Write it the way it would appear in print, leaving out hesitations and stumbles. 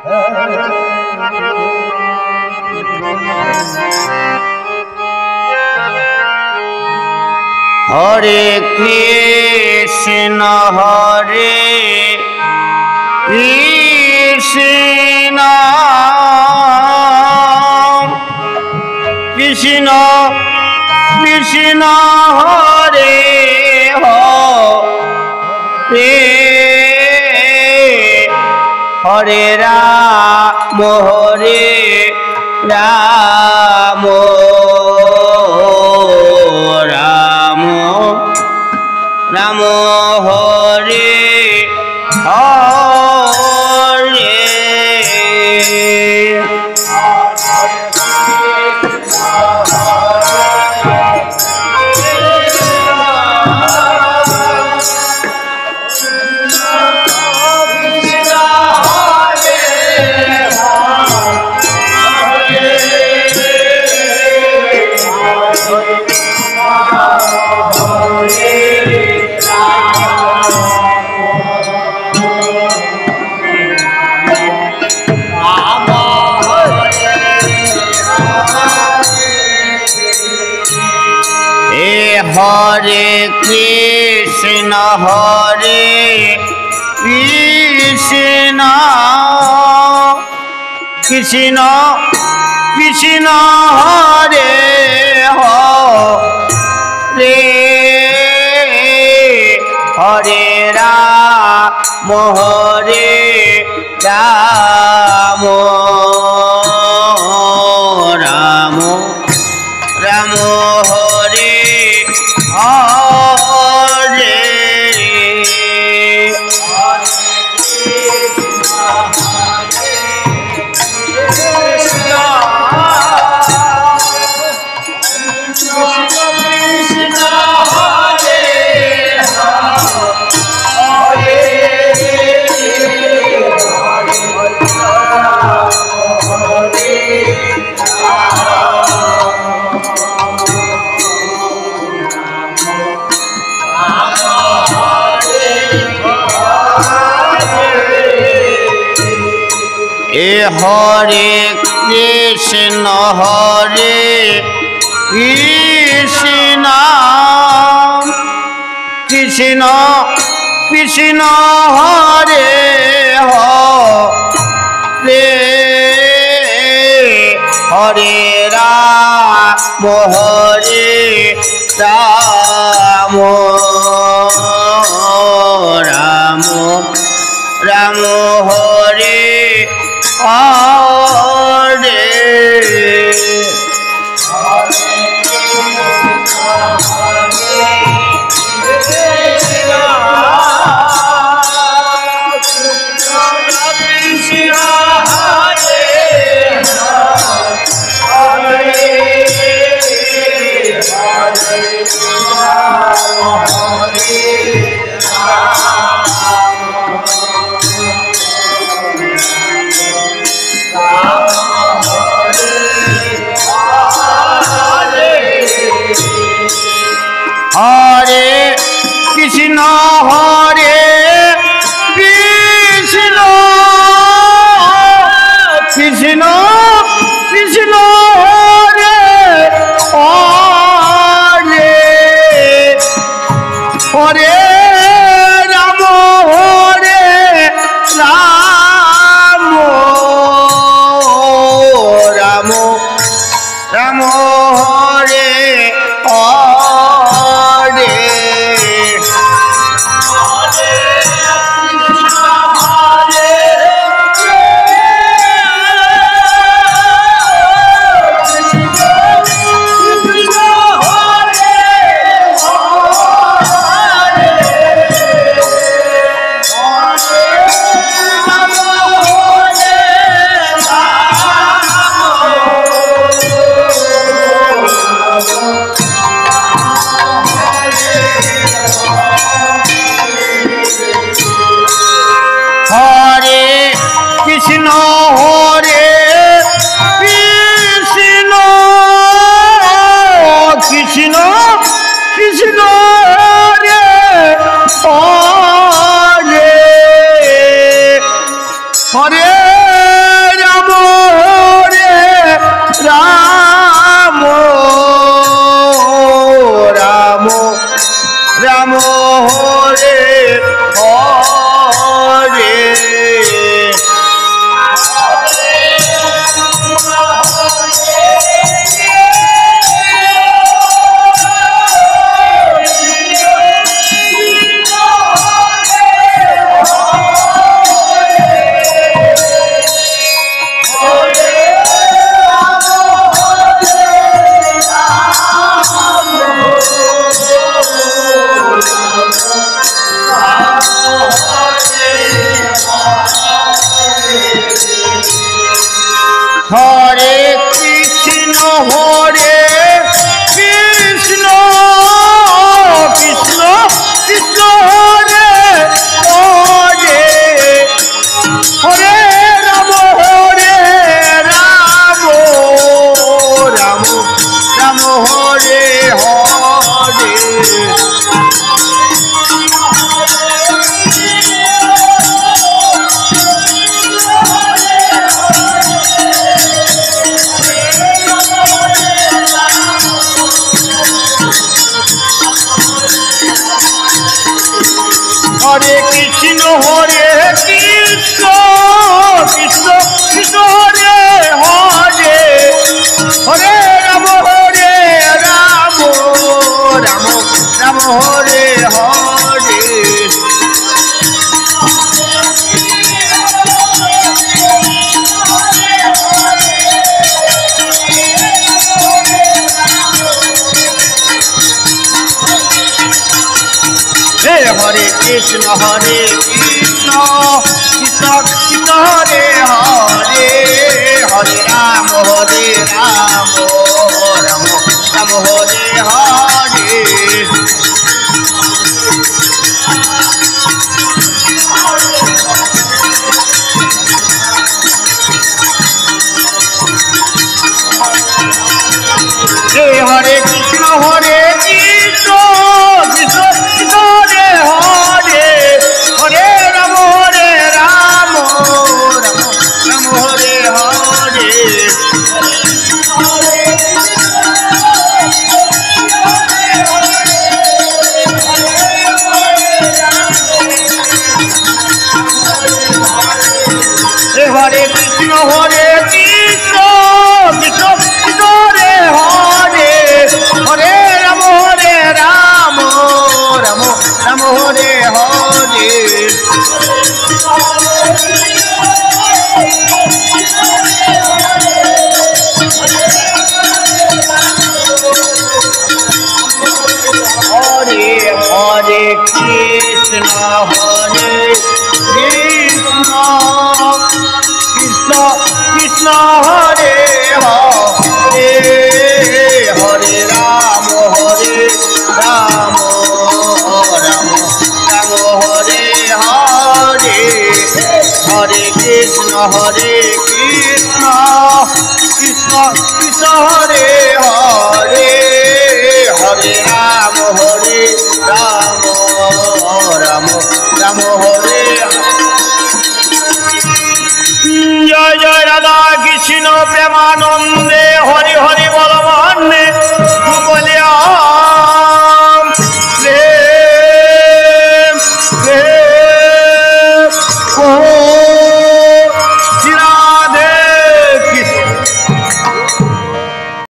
Hare Krishna Krishna Krishna Hare Hare Hare Ram Ram Ram Ram Hare Hare Hare Krishna Krishna Krishna Hare Hare Hare Ram Ram Ram Ram Hare Hare Hare Krishna Krishna Krishna Krishna Hare Hare Hare Ram Ram Ram Hare Hare Hare Krishna Krishna Krishna Hare Hare Hare Ram Ram Ram Hare Hare Krishna Krishna Krishna Hare Hare Hare Krishna Hare Krishna Krishna Krishna Hare Hare Hare Ram Ram Ram Hare Hare Hare Krishna Krishna Krishna Hare Hare Hare Ram Ram Ram Hare Hare Hare Krishna Krishna Krishna Krishna Hare Hare Hare Ram Ram Ram Hare Hare Hare Hare Krishna Krishna Krishna Hare Hare Hare Ram Ram Ram Hare Hare Hare Krishna Krishna Krishna Krishna Hare